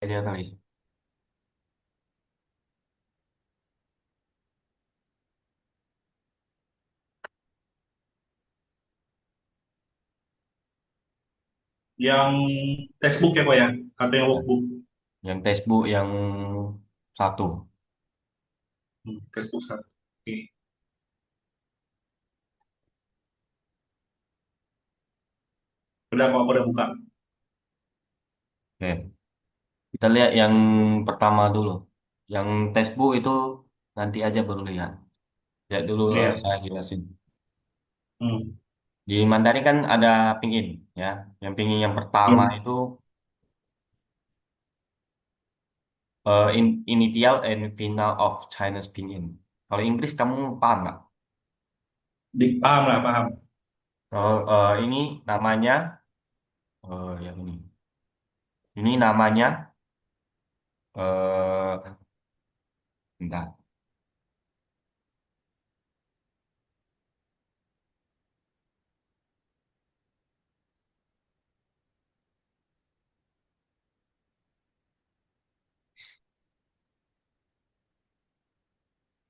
Aja kali. Yang textbook ya kok ya, atau yang Ya. workbook. Yang textbook yang satu. Textbook satu. Oke. Udah kok, aku udah buka. Oke. Kita lihat yang pertama dulu. Yang textbook itu nanti aja baru lihat. Lihat dulu Iya. saya jelasin. Hmm. Di Mandarin kan ada pinyin, ya. Yang pinyin yang pertama Iya. itu initial and final of Chinese pinyin. Kalau Inggris kamu paham nggak? Paham lah, paham. Kalau ini namanya, yang ini. Ini namanya, bentar.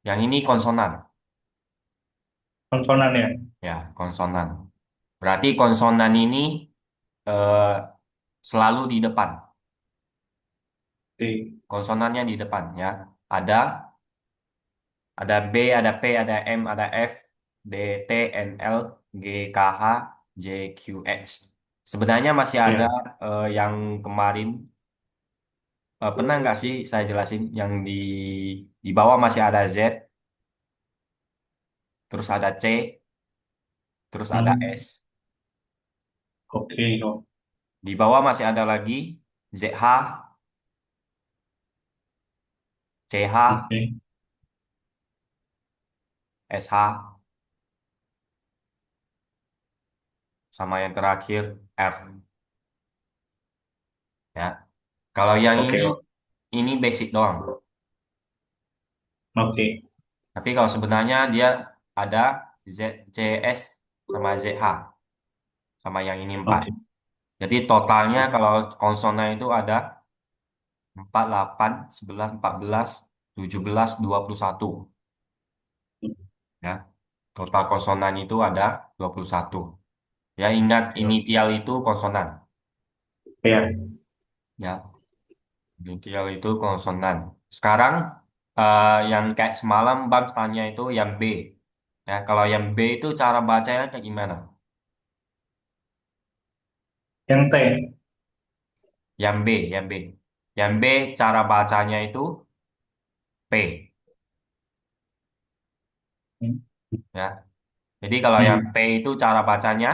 Yang ini konsonan. Konsonan ya. Ya, konsonan. Berarti konsonan ini eh, selalu di depan. Oke. Konsonannya di depan ya. Ada ada B, ada P, ada M, ada F, D, T, N, L, G, K, H, J, Q, H. Sebenarnya masih ada Ya. yang kemarin, pernah nggak sih saya jelasin yang di bawah masih ada Z, terus ada C, terus ada Hmm. S. Oke kok. Di bawah masih ada lagi ZH, CH, Oke. SH, sama yang terakhir R. Ya. Kalau yang Oke kok. ini basic doang. Oke. Tapi kalau sebenarnya dia ada ZCS sama ZH sama yang ini 4. Oke. Jadi totalnya kalau konsonan itu ada 4, 8, 11, 14, 17, 21. Ya. Total konsonan itu ada 21. Ya, ingat initial itu konsonan. Ya. Ya, initial itu konsonan. Sekarang yang kayak semalam Bang tanya itu yang B. Ya, kalau yang B itu cara bacanya kayak gimana? Yang T. Yang B, yang B. Yang B cara bacanya itu P, Hmm. ya. Jadi kalau yang P Hmm. itu cara bacanya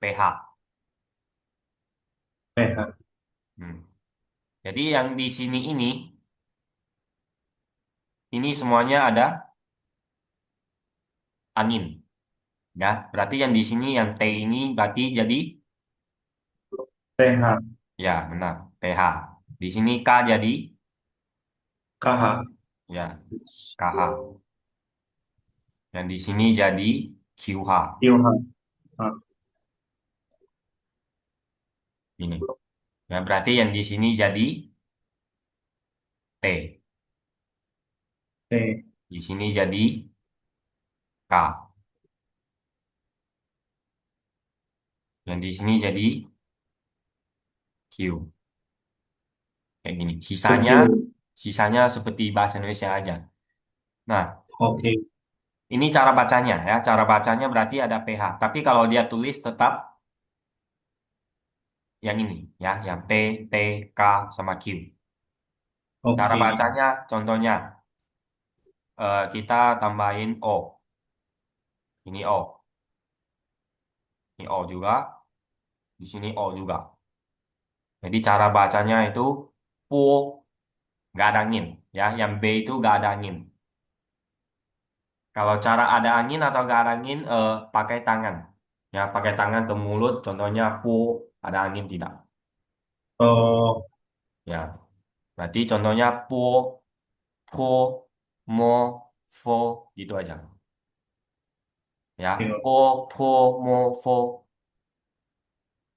PH. H. Hmm. Jadi yang di sini ini semuanya ada angin, ya. Berarti yang di sini yang T ini berarti jadi, TH. ya, benar, PH. Di sini K jadi, KH. ya, KH. Yang di sini jadi QH. QH. Ah, Ini. Ya, berarti yang di sini jadi T. T. Di sini jadi K. Yang di sini jadi Q. Kayak gini. Sisanya, Q. sisanya seperti bahasa Indonesia aja. Nah, Oke. ini cara bacanya ya. Cara bacanya berarti ada PH. Tapi kalau dia tulis tetap yang ini ya, yang P, T, K sama Q. Cara Oke. bacanya contohnya kita tambahin O. Ini O. Ini O juga. Di sini O juga. Jadi cara bacanya itu pu, nggak ada angin ya. Yang B itu nggak ada angin. Kalau cara ada angin atau nggak ada angin, pakai tangan. Ya, pakai tangan ke mulut. Contohnya pu, ada angin tidak. Oh. Ya, berarti contohnya pu, pu, mo, fo, gitu aja. Ya, Oke. pu, pu, mo, fo.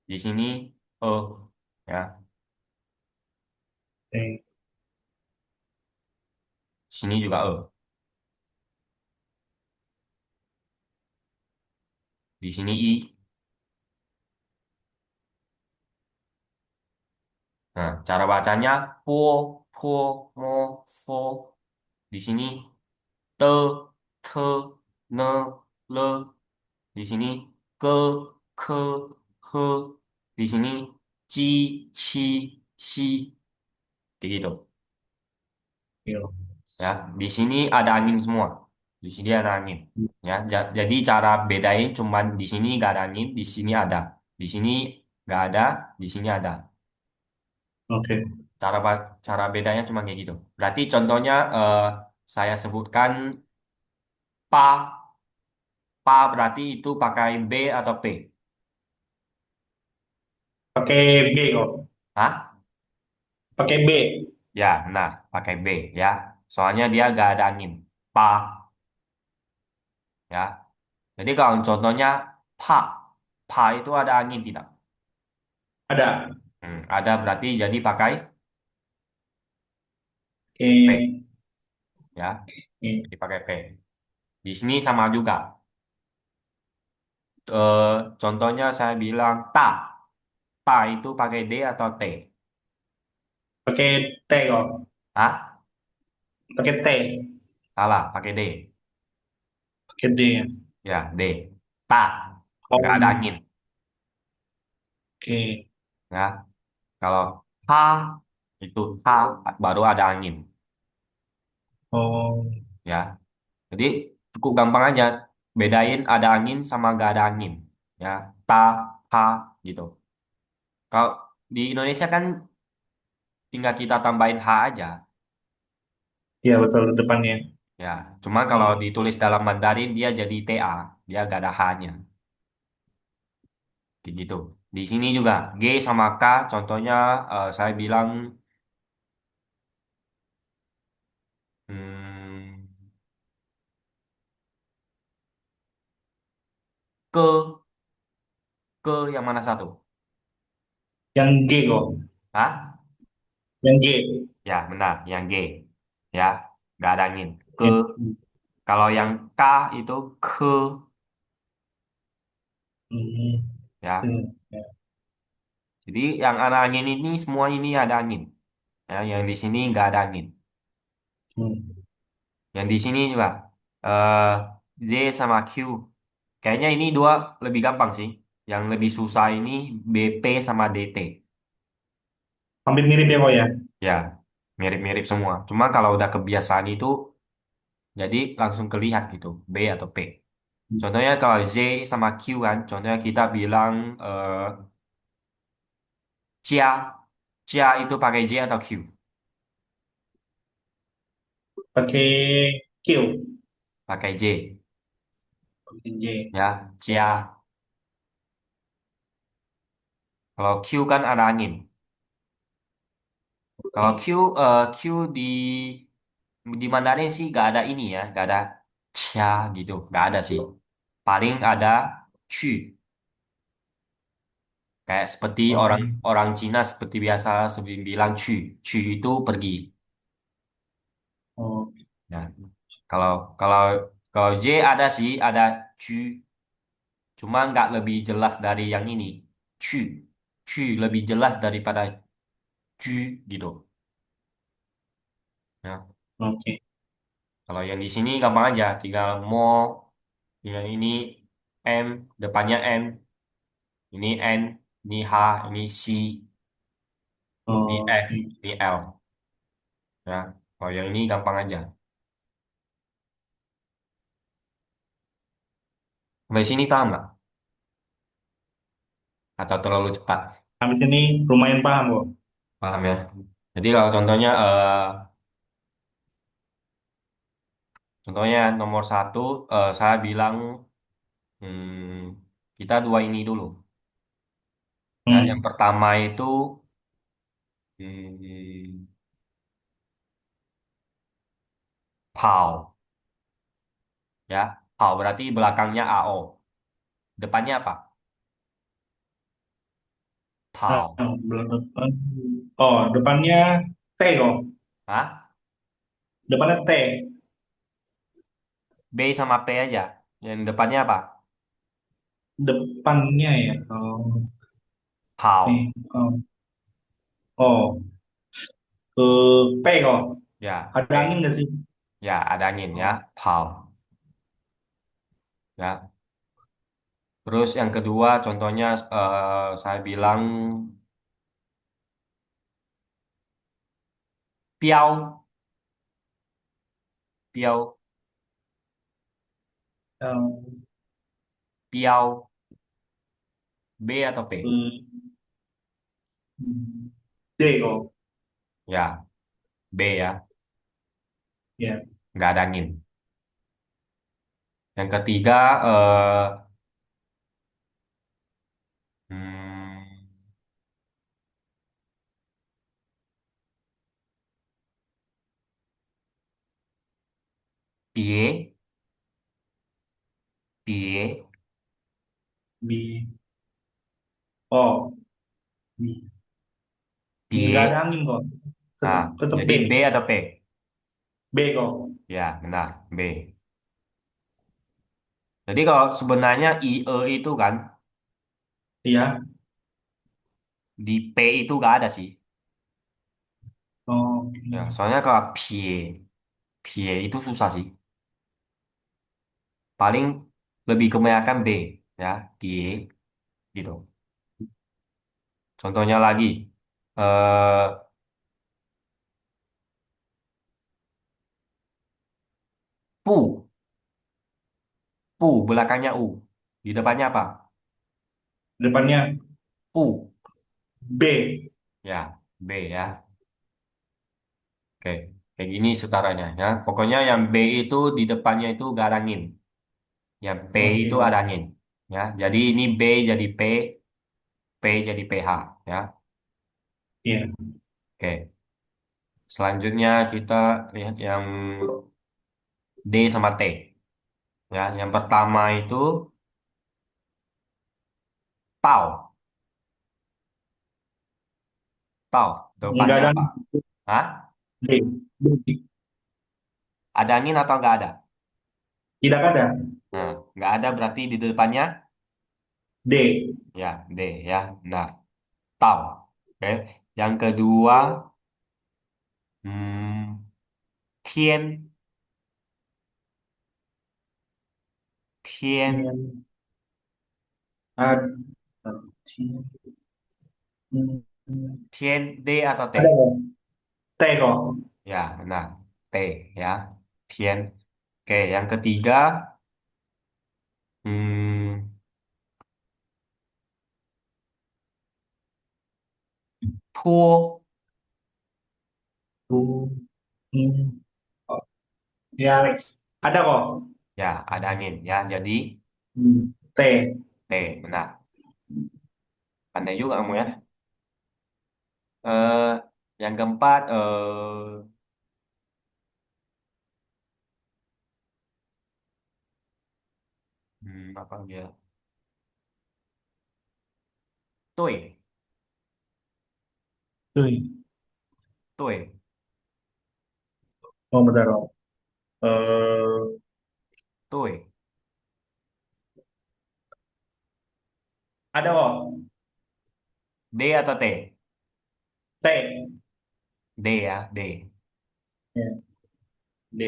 Di sini, e. Sini juga E. Di sini I. Nah, cara bacanya po, po, mo, fo. Di sini te, te, ne, le. Di sini ke, ke, he. Di sini ji, ci, si. Kayak gitu. Iya. Ya, di sini ada angin semua. Di sini ada angin. Ya, jadi cara bedain cuman di sini nggak ada angin, di sini ada. Di sini nggak ada, di sini ada. Oke. Cara bedanya cuma kayak gitu. Berarti contohnya saya sebutkan pa, pa berarti itu pakai B atau P. Pakai B kok. Hah? Pakai B. Ya, nah, pakai B ya. Soalnya dia nggak ada angin. Pa, ya. Jadi kalau contohnya pa, pa itu ada angin tidak? Ada. Ada berarti jadi pakai P, Oke. ya. Oke. Jadi pakai P. Di sini sama juga. Contohnya saya bilang ta, ta itu pakai D atau T? Pakai T kok. Hah? Pakai T. Salah, pakai D. Pakai D ya. Ya, D. Ta. Nggak Oh. ada angin. Oke. Ya. Kalau ha, itu ha baru ada angin. Oh. Ya. Jadi cukup gampang aja. Bedain ada angin sama nggak ada angin. Ya. Ta, ha, gitu. Kalau di Indonesia kan tinggal kita tambahin ha aja. Iya betul depannya. Ya. Cuma kalau Hmm. ditulis dalam Mandarin dia jadi TA. Dia nggak ada H-nya. Kayak gitu. Di sini juga G sama K. Contohnya saya bilang hmm, ke yang mana satu? Yang G kok. Hah? Yang G. Ya, benar, yang G. Ya, nggak ada angin. Ke. Yang- Kalau yang K itu ke, Hmm. ya. Hmm. Ya. Jadi yang ada angin ini semua ini ada angin. Ya, yang di sini nggak ada angin. Hmm. Yang di sini juga eh Z sama Q. Kayaknya ini dua lebih gampang sih. Yang lebih susah ini BP sama DT. Hampir mirip ya kok ya. Ya, mirip-mirip semua. Cuma kalau udah kebiasaan itu jadi langsung kelihatan gitu, B atau P. Contohnya kalau Z sama Q kan, contohnya kita bilang Cia, Cia itu pakai J atau Q? Pakai Q. Pakai J, Pakai J. ya, Ya. Cia. Kalau Q kan ada angin. Kalau Oke. Q di Mandarin sih gak ada ini ya, gak ada Cia gitu, gak ada sih. Paling ada Cu, kayak seperti Oh. orang orang Cina seperti biasa sebelum bilang Cu, Cu itu pergi. Oh. Ya, kalau kalau kalau J ada sih, ada Cu. Cuma nggak lebih jelas dari yang ini. Cu. Cu lebih jelas daripada cu gitu. Ya. Oke. Kalau yang di sini gampang aja. Tinggal mo. Tinggal ini M. Depannya N. Ini N. Ini H. Ini C. Ini F. Oke. Ini L. Ya. Kalau yang ini gampang aja. Sampai sini paham nggak? Atau terlalu cepat? Habis ini lumayan paham kok. Paham ya? Jadi kalau contohnya contohnya nomor satu saya bilang kita dua ini dulu. Ya, yang Hmm. pertama itu hmm, PAU ya. PAU berarti belakangnya AO. Depannya apa? Nah, PAU. belum depan. Oh, depannya T kok. Hah? Depannya T. B sama P aja. Yang depannya apa? Depannya ya. Oh, Pau. P. Oh, oh. Ke P kok. Ya, Ada angin P. nggak sih? Ya, ada angin ya. Oh, Pau. Ya. Terus yang kedua contohnya saya bilang piau. Piau. oh, Piau. B atau P? ke D kok. Ya, B ya. Ya. Nggak ada angin. Yang ketiga, hmm, pie. Pie. B. Oh, B. Nggak ada Pie. angin kok. Tetap Nah, tetap B. jadi B atau P? B kok. Ya, benar. B. Jadi kalau sebenarnya IE itu kan, Iya. di P itu nggak ada sih. Ya, Oke. soalnya kalau pie. Pie itu susah sih. Paling lebih kebanyakan B. Ya, pie. Gitu. Contohnya lagi. Eh, pu. Pu, belakangnya U. Di depannya apa? Depannya Pu. B. Ya, B ya. Oke, kayak gini setaranya ya. Pokoknya yang B itu di depannya itu gak ada angin. Yang P itu Oke. ada angin. Ya, jadi ini B jadi P, P jadi PH. Ya, Iya. oke. Selanjutnya kita lihat yang D sama T. Ya, yang pertama itu tau, tau. Nggak Depannya ada apa? angin. Hah? D. D. Ada angin atau nggak ada? Tidak ada. Nah, nggak ada berarti di depannya D. ya D ya. Nah, tau. Oke. Yang kedua, Tien, Tien, Yang ada. Tien D atau T? Ada kok. T kok. Ya, benar. T ya. Tien. Oke, yang ketiga, hmm, Tuo. Bu. Hmm. Oh, ya, Alex. Ada kok. Ya, ada angin ya. Jadi T. T, benar. Pandai juga kamu ya. Eh, yang keempat, apa lagi ya? Tui, Tuh. tui, Oh, bentar kok. Eh, tui. ada kok. D atau T? T. D ya, D. Ya.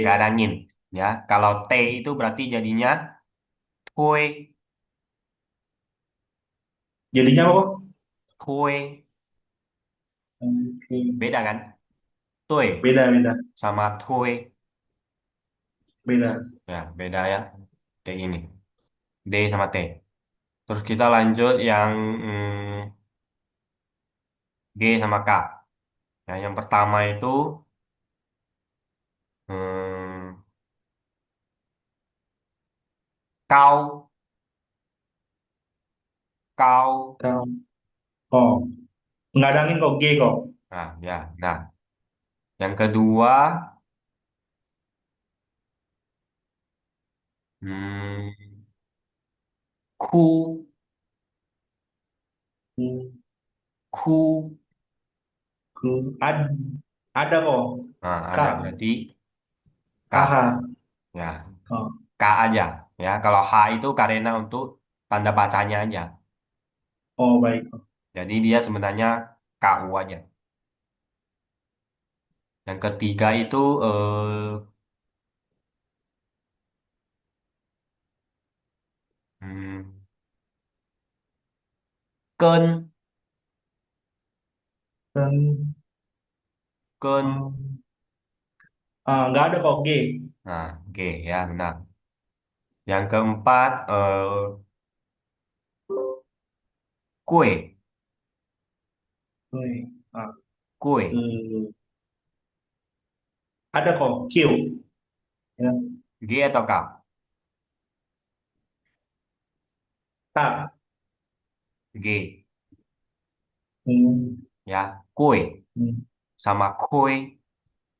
Nggak ada D. angin. Ya, kalau T itu berarti jadinya tui, Jadinya apa kok? tui. Oke. Beda kan? Tui Beda, beda. sama tui. Beda. Ya, beda ya. Kayak gini. D sama T. Terus kita lanjut yang G sama K. Ya, yang pertama itu hmm, kau, kau. Kau. Oh, nggak ada angin kok. G kok. Nah, ya. Nah, yang kedua, hmm, ku, Ku. ku. Ku. Ada kok. Nah, K. ada berarti. K. KH. Ya, Oh, K aja. Ya, kalau H itu karena untuk tanda bacanya aja. oh baik. Jadi dia sebenarnya KU aja. Yang ketiga itu hmm, ken, Dan ken. um, nggak ada kok G. Nah, G ya benar. Yang keempat kue, Wih, ah, kue. ada kok Q. Ya. G atau K? K. G Hmm, ya. Kue hmm, sama kue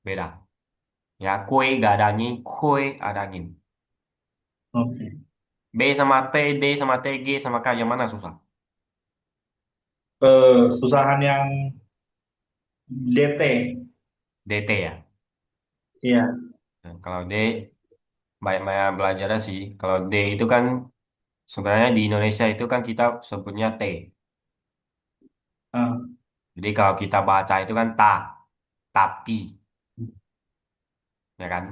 beda. Ya, kue gak ada angin, kue ada angin. oke. B sama T, D sama T, G sama K yang mana susah? Susahan yang DT. DT ya. Iya. Nah, kalau D banyak-banyak belajarnya sih. Kalau D itu kan sebenarnya di Indonesia itu kan kita sebutnya T. Ah, Jadi kalau kita baca itu kan ta, tapi, ya kan?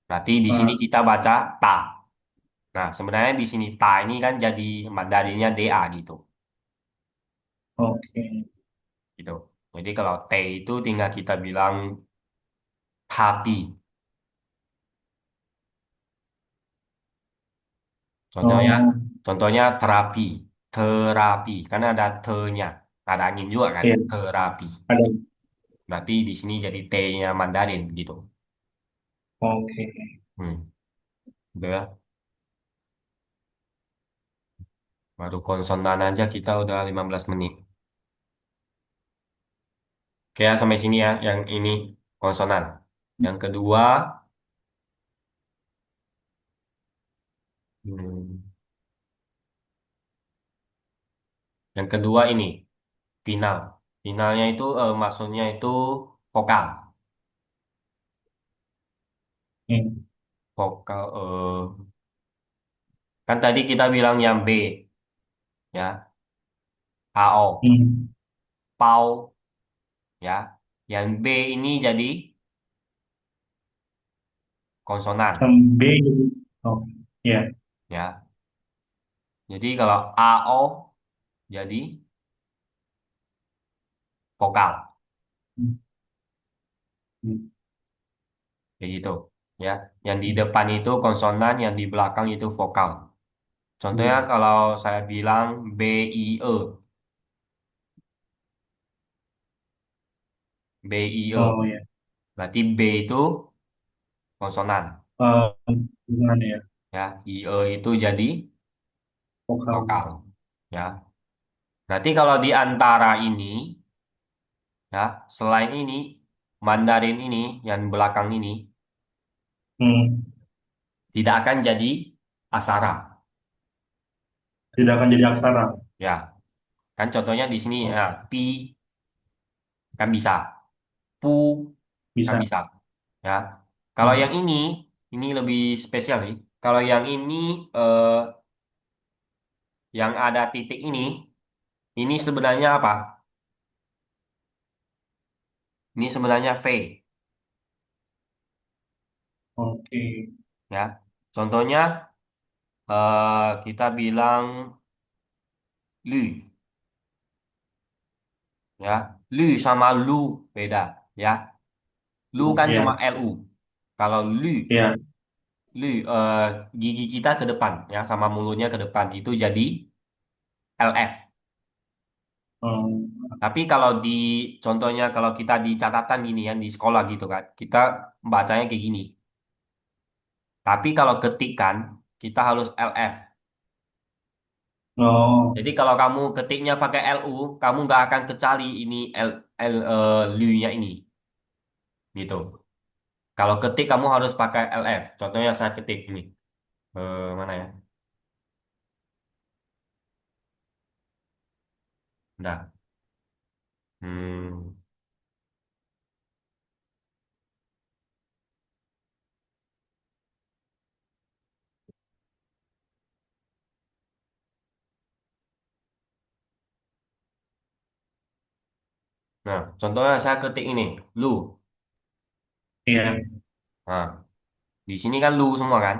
Berarti di sini ah, kita baca ta. Nah, sebenarnya di sini ta ini kan jadi Mandarinnya DA gitu, oke. gitu. Jadi kalau T itu tinggal kita bilang tapi. Contohnya, Oh, contohnya terapi, terapi, karena ada te-nya, ada angin juga kan, iya. terapi. Ada. Berarti di sini jadi T-nya Mandarin gitu. Oke. Hmm, udah ya. Baru konsonan aja kita udah 15 menit. Oke, ya, sampai sini ya, yang ini konsonan. Yang kedua, hmm, yang kedua ini final. Finalnya itu maksudnya itu vokal. Hmm, Vokal, kan tadi kita bilang yang B, ya, AO, hmm. PAU, ya. Yang B ini jadi konsonan, Yang B. Oh, iya. ya. Jadi kalau AO jadi vokal, Hmm, hmm, kayak gitu, ya. Yang di hmm, depan itu konsonan, yang di belakang itu vokal. Contohnya hmm. kalau saya bilang B I E, B I E, Oh, iya. berarti B itu konsonan, Eh, Gimana ya? ya. I E itu jadi Vokal. vokal, ya. Berarti kalau di antara ini, ya, selain ini, Mandarin ini, yang belakang ini, Hmm. tidak akan jadi aksara, Tidak akan jadi aksara. ya. Kan contohnya di sini, Oh, ya, pi kan bisa, pu kan bisa. bisa, ya. Kalau yang Hmm. ini lebih spesial sih. Kalau yang ini, eh, yang ada titik ini sebenarnya apa? Ini sebenarnya V, Oke. ya. Contohnya, kita bilang lu, ya. Lu sama lu beda, ya. Lu kan cuma Iya. LU. Kalau Iya. lu, gigi kita ke depan, ya, sama mulutnya ke depan itu jadi LF. Hmm. Tapi kalau di contohnya kalau kita di catatan gini ya di sekolah gitu kan, kita bacanya kayak gini. Tapi kalau ketikan kita harus LF. Oh, Jadi kalau kamu ketiknya pakai LU, kamu nggak akan kecari ini lu-nya ini, gitu. Kalau ketik kamu harus pakai LF. Contohnya saya ketik ini. Mana ya? Bentar. Hmm, Nah, contohnya saya ketik ini, lu. Iya, Nah, di sini kan lu semua kan.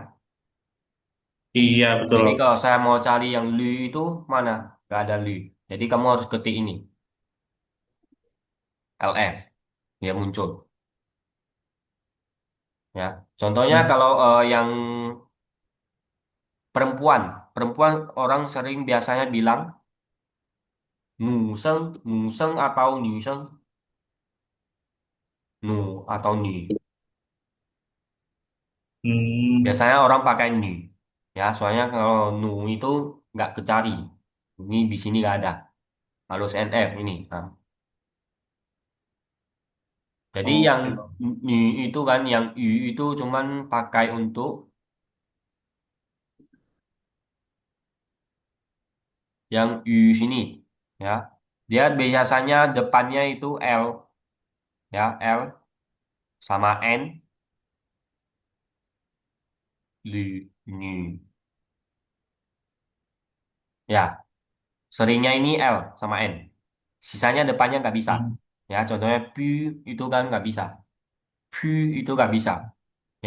iya betul. Jadi kalau saya mau cari yang lu itu mana? Gak ada lu. Jadi kamu harus ketik ini, LF. Dia muncul. Ya, contohnya Hmm. kalau yang perempuan, perempuan orang sering biasanya bilang nuseng, nuseng atau nuseng, nu atau ni. Hmm. Biasanya orang pakai ni. Ya, soalnya kalau nu itu nggak kecari. Ini di sini nggak ada. Harus NF ini. Nah, jadi yang Oke, Bang. ni itu kan, yang u itu cuman pakai untuk yang u sini. Ya, dia biasanya depannya itu L. Ya, L sama N, lu, ni. Ya, seringnya ini L sama N. Sisanya depannya nggak bisa. Hmm. Ya, contohnya pu itu kan nggak bisa. Pu itu nggak bisa.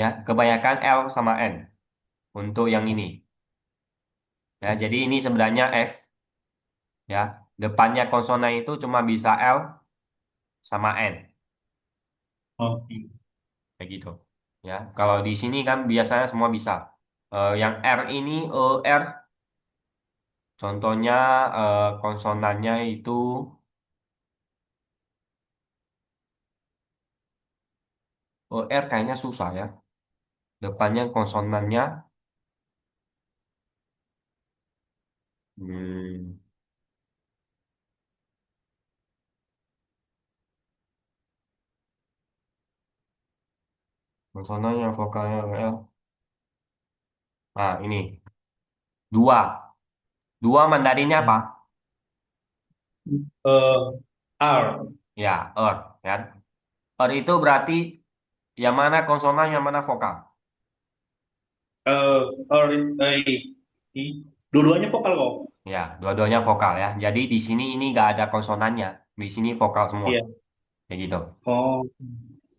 Ya, kebanyakan L sama N untuk yang ini. Ya, jadi ini sebenarnya F. Ya, depannya konsonan itu cuma bisa L sama N. Oke. Kayak gitu. Ya, kalau di sini kan biasanya semua bisa. Yang R ini R, contohnya konsonannya itu R kayaknya susah ya. Depannya konsonannya hmm, konsonannya vokalnya L. Nah, ini dua. Dua Mandarinnya apa? Hmm. R. Ya, ya. Itu berarti yang mana konsonan, yang mana vokal. R, I. Dua-duanya vokal kok. Ya, dua-duanya vokal ya. Jadi di sini ini nggak ada konsonannya. Di sini vokal semua. Iya. Kayak gitu. Oh,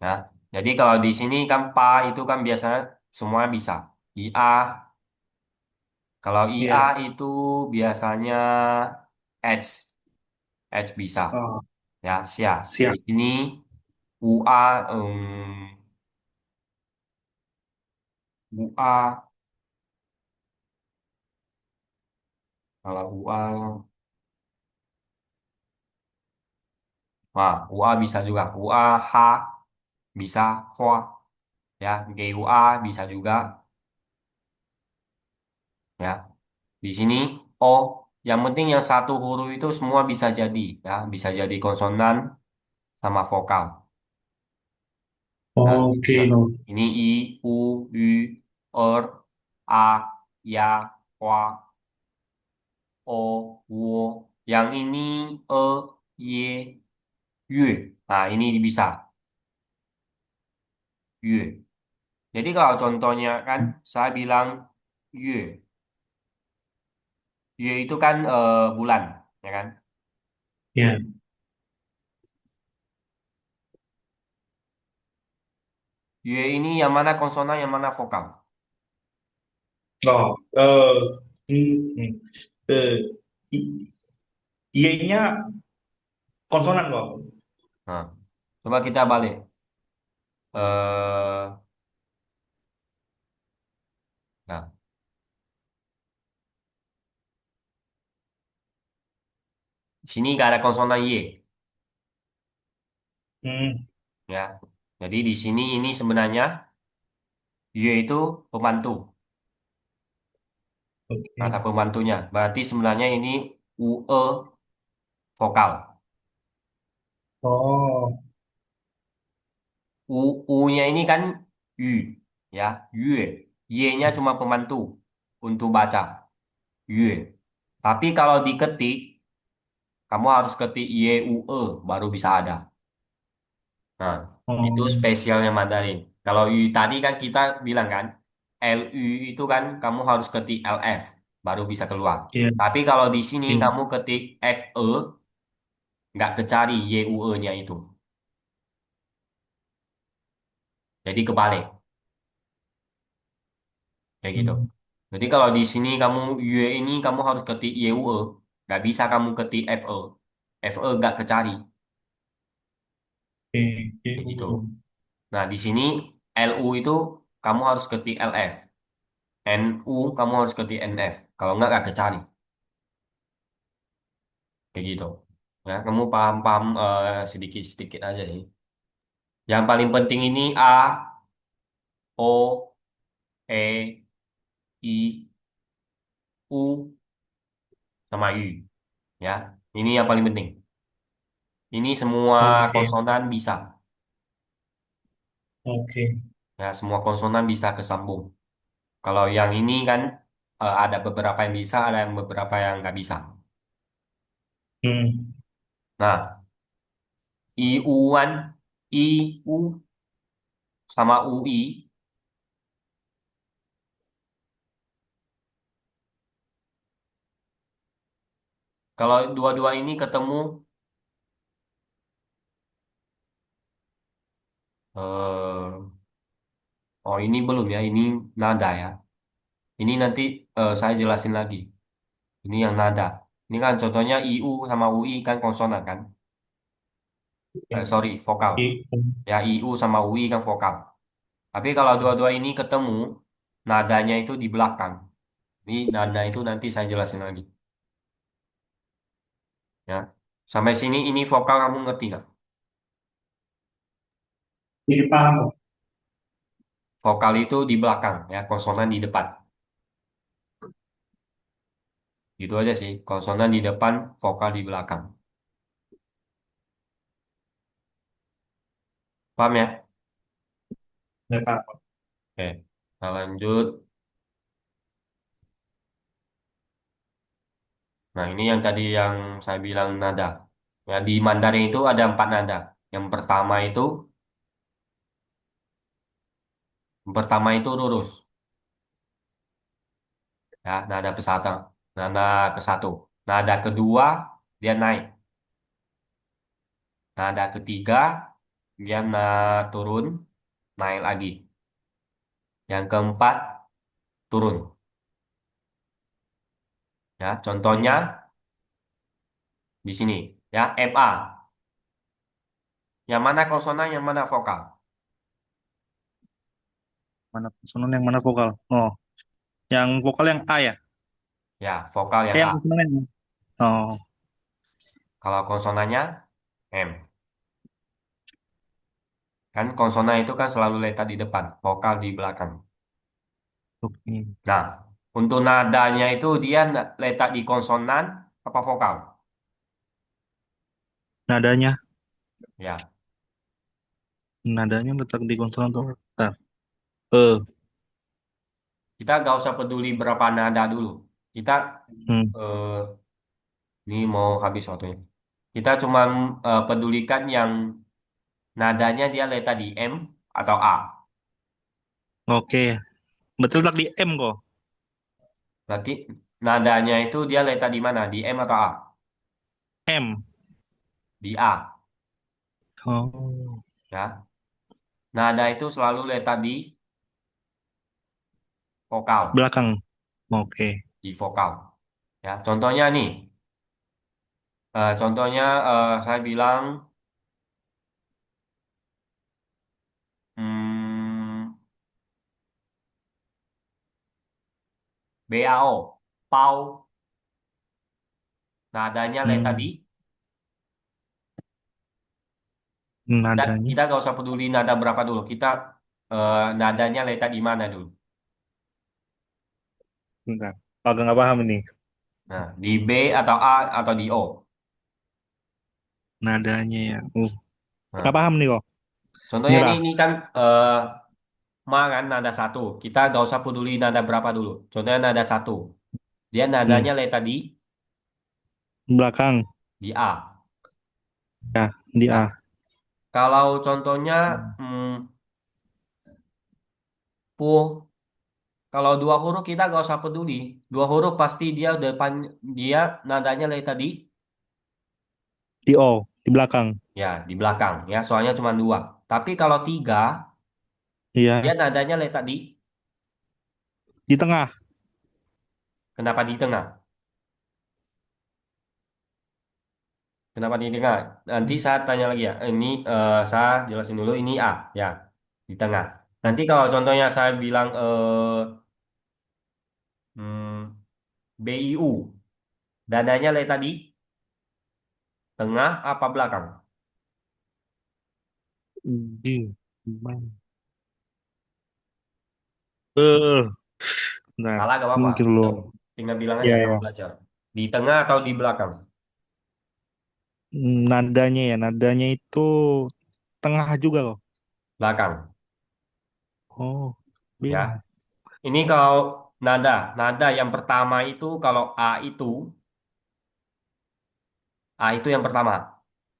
Ya. Jadi kalau di sini kan pa itu kan biasanya semua bisa. IA, kalau IA iya. itu biasanya H, H bisa. Oh, Ya, sia. Di siap. sini UA, UA, kalau UA, wah, UA bisa juga. UA, H, bisa, Hua, ya, GUA bisa juga, ya. Di sini O, yang penting yang satu huruf itu semua bisa jadi, ya, bisa jadi konsonan sama vokal. Ya, Oke, ya. no. Ini I, U, Ü, A, Ya, Hua, O, Wo. Yang ini E, Y, Yue. Nah, ini bisa, Yue. Jadi kalau contohnya kan saya bilang Yue. Yue itu kan bulan, ya kan? Ya. Yue ini yang mana konsonan, yang mana vokal? Oh, hmm. Eh, I- Y-nya konsonan kok. Nah, coba kita balik. eh nah, di sini nggak ada konsonan Y, Hmm. ya. Jadi di sini ini sebenarnya Y itu pembantu, kata Oke. pembantunya. Berarti sebenarnya ini UE vokal. Oh, U-nya ini kan Y, ya, Yue. Y-nya cuma pembantu untuk baca, Yue. Tapi kalau diketik, kamu harus ketik YUE baru bisa ada. Nah, itu oh, spesialnya Mandarin. Kalau Y tadi kan kita bilang kan, LU itu kan kamu harus ketik LF baru bisa keluar. iya, Tapi kalau di sini iya. kamu ketik FE, nggak kecari YUE-nya itu. Jadi kebalik, kayak gitu. Hmm, Jadi kalau di sini kamu YUE ini kamu harus ketik YUE, nggak bisa kamu ketik FE. FE nggak kecari, oke, kayak gitu. GUU. Nah di sini LU itu kamu harus ketik LF, NU kamu harus ketik NF. Kalau nggak kecari, kayak gitu. Ya, kamu paham-paham sedikit-sedikit aja sih. Yang paling penting ini A, O, E, I, U, sama U. Ya, ini yang paling penting. Ini semua Oke, konsonan bisa. oke. Ya, semua konsonan bisa kesambung. Kalau yang ini kan ada beberapa yang bisa, ada yang beberapa yang nggak bisa. Hmm. Nah, I-U-an, I-U sama UI. Kalau dua-dua ini ketemu, eh, oh ini belum ya, ini nada ya. Ini nanti saya jelasin lagi. Ini yang nada. Ini kan contohnya IU sama UI kan konsonan kan? Oke. Sorry, vokal. Ya, IU sama UI kan vokal. Tapi kalau dua-dua ini ketemu, nadanya itu di belakang. Ini nada itu nanti saya jelasin lagi. Ya, sampai sini ini vokal kamu ngerti nggak? Jadi paham kok. Vokal itu di belakang, ya, konsonan di depan. Gitu aja sih. Konsonan di depan, vokal di belakang. Paham ya? Udah paham kok. Oke, nah lanjut. Nah, ini yang tadi yang saya bilang nada. Ya, di Mandarin itu ada 4 nada. Yang pertama itu, yang pertama itu lurus. Ya, nada pesata, nada ke satu. Nada kedua, dia naik. Nada ketiga, dia turun, naik lagi. Yang keempat, turun. Ya, contohnya di sini. Ya, MA. Yang mana konsonan, yang mana vokal? Mana konsonan yang mana vokal? Oh, yang vokal yang A ya? Ya, vokal yang Yang A. konsonan yang A. Oh, Kalau konsonannya, M. Kan konsonan itu kan selalu letak di depan, vokal di belakang. oke. Nah, untuk nadanya itu dia letak di konsonan apa vokal? Nadanya, Ya, nadanya letak di konsonan tuh. Bentar. Eh, kita gak usah peduli berapa nada dulu. Kita hmm, eh, ini mau habis waktunya. Kita cuma pedulikan yang nadanya dia letak di M atau A. oke. Betul letak di M kok. Berarti nadanya itu dia letak di mana? Di M atau A? M. Di A, Oh, ya. Nada itu selalu letak di vokal, belakang. Oke. di vokal. Ya, contohnya nih, contohnya saya bilang hmm, BAO, pau, nadanya letak di, Hmm, kita, nadanya. kita gak usah peduli nada berapa dulu, kita nadanya letak di mana dulu. Bentar. Agak nggak paham ini. Nah, di B atau A atau di O. Nadanya ya. Nggak Nah, paham nih kok. contohnya ini, Nyerah. ini kan ma kan nada satu, kita gak usah peduli nada berapa dulu. Contohnya nada satu, dia Hmm, nadanya letak belakang. di A. Ya, di Nah, A. kalau contohnya pu, kalau dua huruf kita gak usah peduli. Dua huruf pasti dia depan dia nadanya dari tadi Di O, di belakang. Ya, di belakang. Ya, soalnya cuma dua. Tapi kalau tiga, dia Iya, nadanya letak di, di tengah. kenapa di tengah? Kenapa di tengah? Nanti saya tanya lagi ya. Ini saya jelasin dulu. Ini A, ya, di tengah. Nanti kalau contohnya saya bilang BIU, nadanya letak di tengah apa belakang? Di. Eh, Bentar, Salah gak apa-apa. mikir dulu. Tinggal, tinggal bilang aja Ya, sama ya. belajar. Di tengah atau di belakang? Nadanya ya, nadanya itu tengah juga loh. Belakang, Oh, ya. bingung. Ini kalau nada, nada yang pertama itu kalau A itu yang pertama.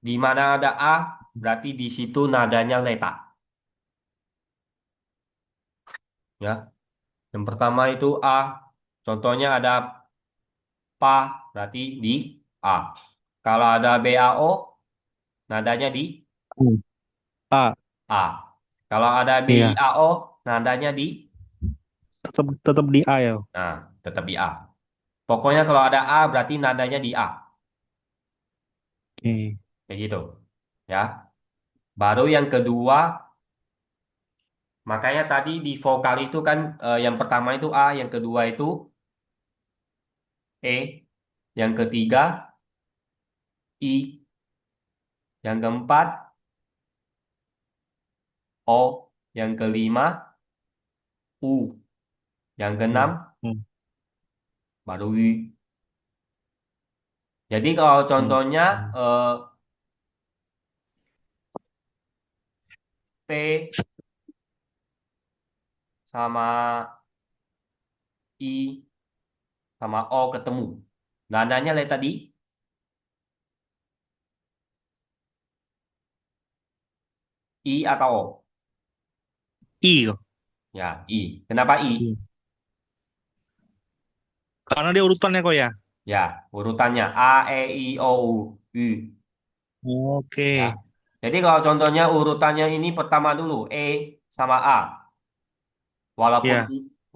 Di mana ada A, berarti di situ nadanya letak, ya. Yang pertama itu A. Contohnya ada pa, berarti di A. Kalau ada BAO, nadanya di Hmm. A, A. Kalau ada iya. BIAO, nadanya di, Tetap tetap di A ya. nah, tetap di A. Pokoknya kalau ada A, berarti nadanya di A. Oke. Kayak gitu. Ya. Baru yang kedua, makanya tadi di vokal itu kan yang pertama itu A, yang kedua itu E, yang ketiga I, yang keempat O, yang kelima U, yang keenam Hmm. Hmm. baru I. Jadi kalau Hmm. contohnya Hmm. P sama I sama O ketemu. Nadanya lihat tadi I atau O? I kok. Ya, I. Kenapa I? Hmm. Karena dia urutannya kok ya. Ya, urutannya A, E, I, O, U, U. Ya. Oke. Jadi kalau contohnya urutannya ini pertama dulu E sama A. Walaupun Ya.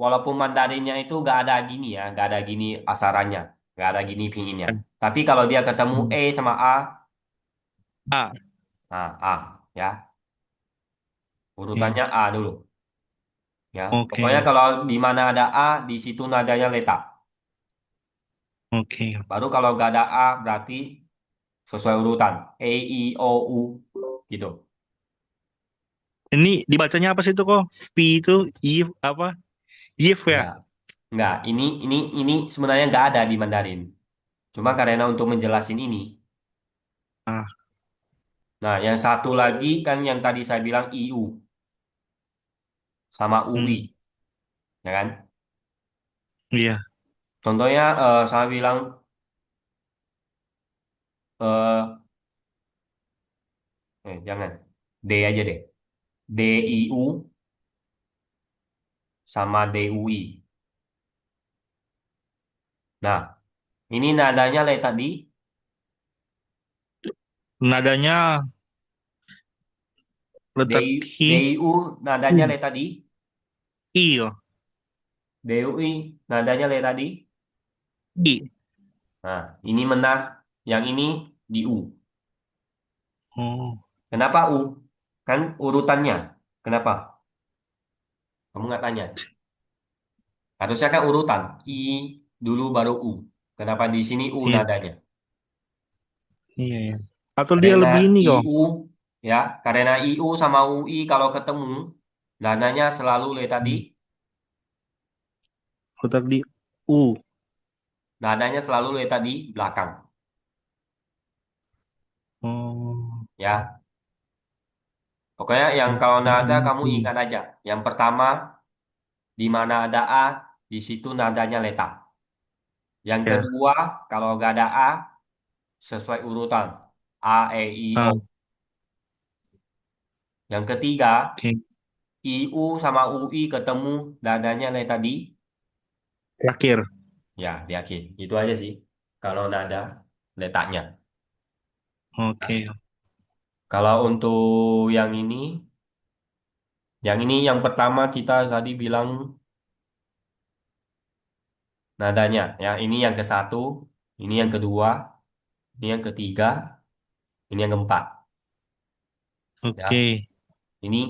walaupun Mandarinnya itu gak ada gini ya, gak ada gini asarannya, gak ada gini pinginnya. Ya. Tapi kalau dia ketemu Hmm. E sama A, A. nah A ya, Oke. urutannya A dulu. Ya, pokoknya Oke. kalau di mana ada A, di situ nadanya letak. Oke. Baru kalau gak ada A, berarti sesuai urutan E, I, O, U gitu. Ini dibacanya apa sih itu kok? V itu if apa? If ya. Enggak, enggak. Ini sebenarnya nggak ada di Mandarin. Cuma karena untuk menjelasin ini. Ah, Nah, yang satu lagi kan yang tadi saya bilang IU sama UI, hmm, ya kan? iya, Contohnya saya bilang eh jangan D aja deh. DIU sama DUI. Nah, ini nadanya letak di nadanya letak di DIU nadanya I, letak di I kok. DUI nadanya letak di. I. Nah, ini benar. Yang ini di U. Oh, Kenapa U? Kan urutannya. Kenapa? Kamu nggak tanya. Harusnya kan urutan. I dulu baru U. Kenapa di sini U iya, nadanya? iya, iya. Atau dia Karena lebih ini kok, IU ya, karena IU sama UI kalau ketemu nadanya selalu letak di, hmm, letak di U. nadanya selalu letak di belakang Oh, ya. Pokoknya yang oh, kalau nada kamu gitu. ingat aja. Yang pertama di mana ada A, di situ nadanya letak. Yang Ya, kedua kalau nggak ada A sesuai urutan A, E, I, O. ah, Yang ketiga oke. IU sama UI ketemu nadanya letak di, Terakhir. ya di akhir. Itu aja sih kalau nada letaknya. Oke. Kalau untuk yang ini, yang pertama kita tadi bilang nadanya, ya ini yang ke satu, ini yang kedua, ini yang ketiga, ini yang keempat, ya. Oke. Ini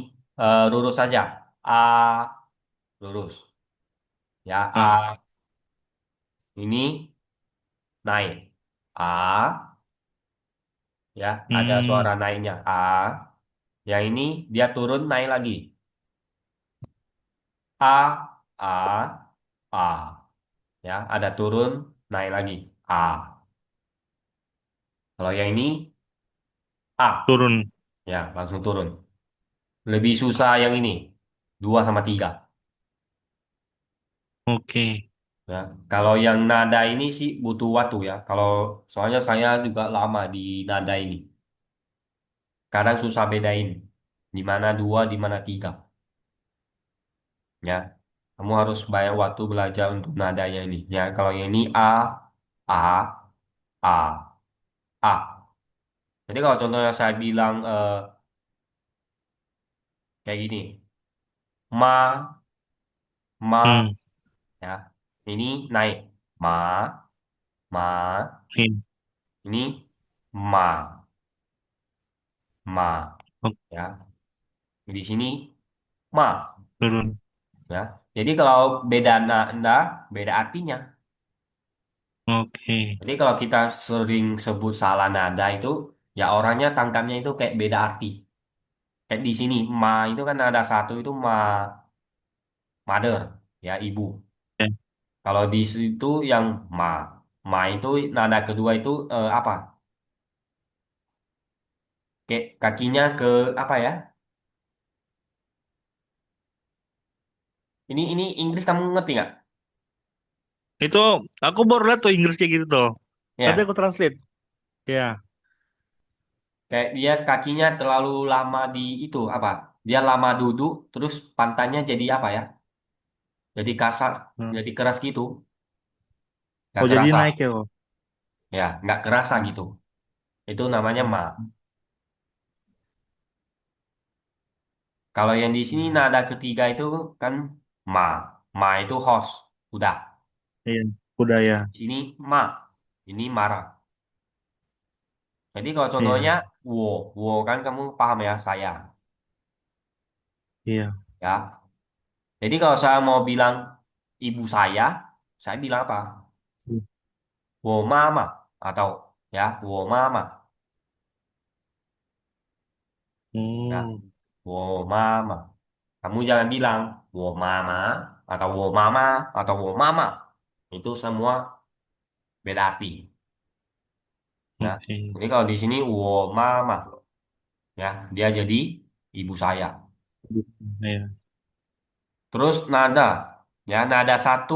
lurus saja, A lurus, ya Ah. A ini naik, A, ya ada suara Hmm. naiknya A. Yang ini dia turun naik lagi, A, A, A, ya ada turun naik lagi, A. Kalau yang ini A, Turun. ya langsung turun. Lebih susah yang ini, 2 sama 3. Oke. Ya. Kalau yang nada ini sih butuh waktu ya. Kalau soalnya saya juga lama di nada ini. Kadang susah bedain di mana 2, di mana 3. Ya. Kamu harus banyak waktu belajar untuk nadanya ini. Ya, kalau yang ini A, A, A. Jadi kalau contohnya saya bilang kayak gini, ma, ma, Hmm. ya. Ini naik, ma, Iya. ini ma, ma, Oke. ya. Di sini ma, Turun. ya. Jadi kalau beda nada, beda artinya. Oke. Jadi kalau kita sering sebut salah nada itu, ya orangnya tangkapnya itu kayak beda arti. Kayak di sini, ma itu kan nada satu itu mother, ya ibu. Ya. Kalau di situ yang ma itu nada kedua itu apa? Kayak kakinya ke apa ya? Ini Inggris kamu ngerti nggak? Itu aku baru lihat tuh Inggris kayak gitu tuh. Nanti Ya, aku translate. Ya. kayak dia kakinya terlalu lama di itu apa? Dia lama duduk, terus pantatnya jadi apa ya? Jadi kasar, Hmm. jadi keras gitu. Nggak Oh jadi kerasa, naik ya kok. ya, nggak kerasa gitu. Itu namanya ma. Kalau yang di sini nada ketiga itu kan ma. Ma itu horse, kuda. Iya. Udah ya. Ini ma, ini marah. Jadi kalau contohnya Iya. wo kan kamu paham ya saya, Iya. ya. Jadi kalau saya mau bilang ibu saya bilang apa? Wo mama atau ya wo mama, ya Hmm. wo mama. Kamu jangan bilang wo mama atau wo mama atau wo mama. Itu semua beda arti. Ya. Oke. Jadi kalau di sini wo mama, ya dia jadi ibu saya. Iya. Terus nada, ya nada satu